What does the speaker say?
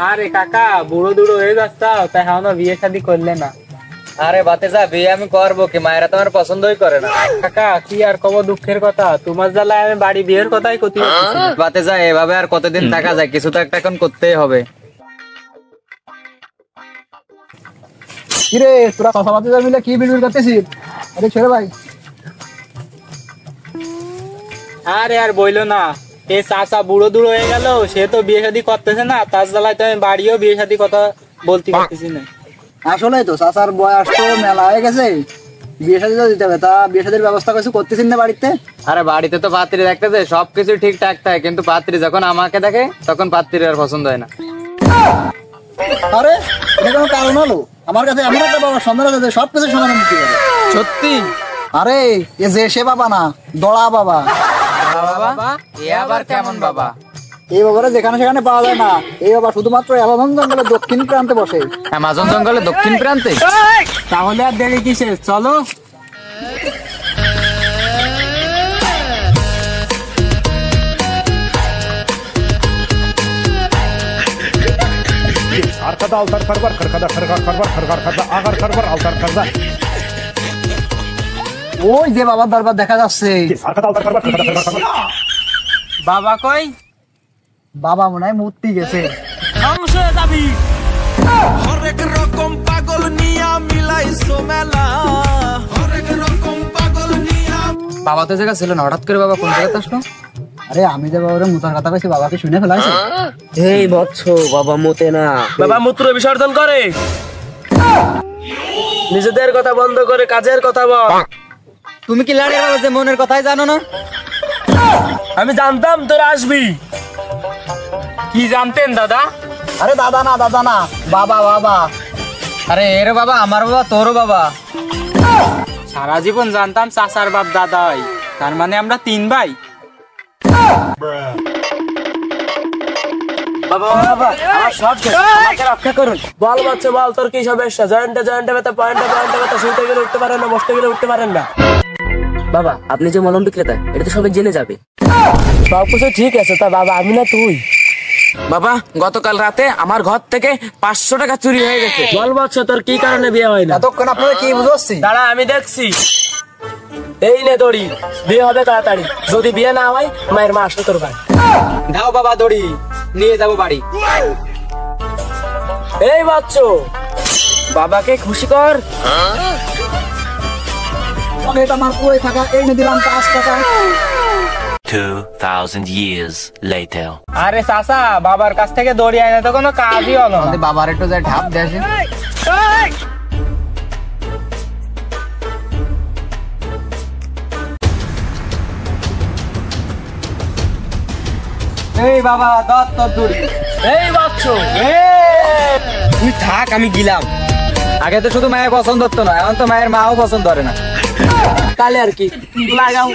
আরে কাকা বুড়ো দুড়ো হয়ে যাচ্ছে তাই এখনো বিয়ে শাদী করলে না? আরে ভাতিজা বিয়ে আমি করবো কি, মায়েরা তো আমার পছন্দই করে না। কাকা কি আর কব দুঃখের কথা, তোমার জ্বালায় আমি বাড়ি বিয়ের কথাই করতে পারতেছি না। ভাতিজা এভাবে আর কতদিন থাকা যায়, কিছু তো একটা এখন করতেই হবে। কিরে তোরা কথা বার্তা মিলে কি বিড়বিড় করতেছিস? আরে ছেড়ে ভাই। আরে আর বইলো না, এ চাচা বুড়ো দুড়ো হয়ে গেল, সে তো বিয়ে শাদী করতেছে না, তার জ্বালায় তো আমি বাড়িও বিয়ে শাদী কথা বলতে পারতেছি না। আসলে তো চাচার বয়স তো মেলা হয়ে গেছে, বিয়ে শাদী তো দিতে হবে। তা বিয়ে শাদীর ব্যবস্থা কিছু করতেছিস না বাড়িতে? আরে বাড়িতে তো পাত্রী দেখতেছে, সবকিছু ঠিকঠাক থাকে, কিন্তু পাত্রী যখন আমাকে দেখে তখন পাত্রীর আর পছন্দ হয় না। আরে এটা কোনো কারণ হলো? আমার কাছে এমন একটা বাবার সন্ধান আছে যে সবকিছু সমাধান দিতে পারে। সত্যি? আরে এ যে সে বাবা না, দড়া বাবা। বাবা এ আবার কেমন বাবা? এই বাবারা যেখানে সেখানে পাওয়া যায় না, এই বাবা শুধুমাত্র অ্যামাজন জঙ্গলের দক্ষিণ প্রান্তে বসে। অ্যামাজন জঙ্গলের দক্ষিণ প্রান্তে? তাহলে আর দেরি কিসের, চলো। Arkada altar karbar, karkada kargar karbar, kargar karda agar karbar, altar karda. ওই যে বাবার দরবার দেখা যাচ্ছে। Arkada altar karbar, karkada kargar karbar. বাবা কই? বাবা মনে হয় মূর্তি গেছে। ধ্বংস হয়ে যাবি। হরেক রকম পাগল নিয়া মিলাইছো মেলা, হরেক রকম পাগল নিয়া। বাবা তো জায়গা ছিল না, হঠাৎ করে বাবা কোন জায়গাতে আসলো? আরে আমি যে বাবার মুতার কথা কইছি, বাবাকে শুনে ফেলাইছে। এই বৎস, বাবা মতে না, বাবা মূত্র বিসর্জন করে। নিজেদের কথা বন্ধ করে কাজের কথা বল। তুমি কি লাড়ির বাবা যে মনের কথাই জানো না? আমি জানতাম তোরা আসবি। কি জানতেন দাদা? আরে দাদা না, দাদা না, বাবা বাবা। আরে এর বাবা আমার বাবা, তোরও বাবা। সারা জীবন জানতাম চাচার বাপ দাদাই, তার মানে আমরা 3 ভাই। বাবা বাবা আমার সব শেষ, আমাকে রক্ষা করুন। বল বাচ্চা বল, তোর কি সমস্যা? জয়েন্টে ব্যথা, পয়েন্টে ব্যথা, শুনতে গেলে উঠতে পারেন না, বসতে গেলে উঠতে পারেন না। বাবা আপনি যে মলম বিক্রেতা, এটা তো সবাই জেনে যাবে। সব কিছু ঠিক আছে, তা বাবা আমি না তুই। বাবা গতকাল রাতে আমার ঘর থেকে 500 টাকা চুরি হয়ে গেছে। বল বাচ্চা তোর কি কারণে বিয়ে হয় না? এতক্ষণ আপনারা কি বুঝাচ্ছি? দাঁড়া আমি দেখছি। এই নে দড়ি, বিয়ে হবে তাড়াতাড়ি। যদি বিয়ে না হয় মায়ের মা আসবে তোর ভাই। দাও বাবা দড়ি, নিয়ে যাবো বাড়ি। এই বাচ্চো, বাবাকে খুশি কর। এটা আমার কই থাকা, এই নে দিলাম 5 টাকা। 2000 years later. আরে চাচা বাবার কাছ থেকে দড়ি আইনা তো কোনো কাজই হলো না। বাবার একটু যাই ঢাপ দেয়। এই বাবা দত তোর দড়ি। এই বাচ্চো তুই থাক, আমি গেলাম। আগে তো শুধু মায়ের পছন্দ হতো না, এখন তো মায়ের মাও পছন্দ করে না। তাহলে আর কি লাগাও।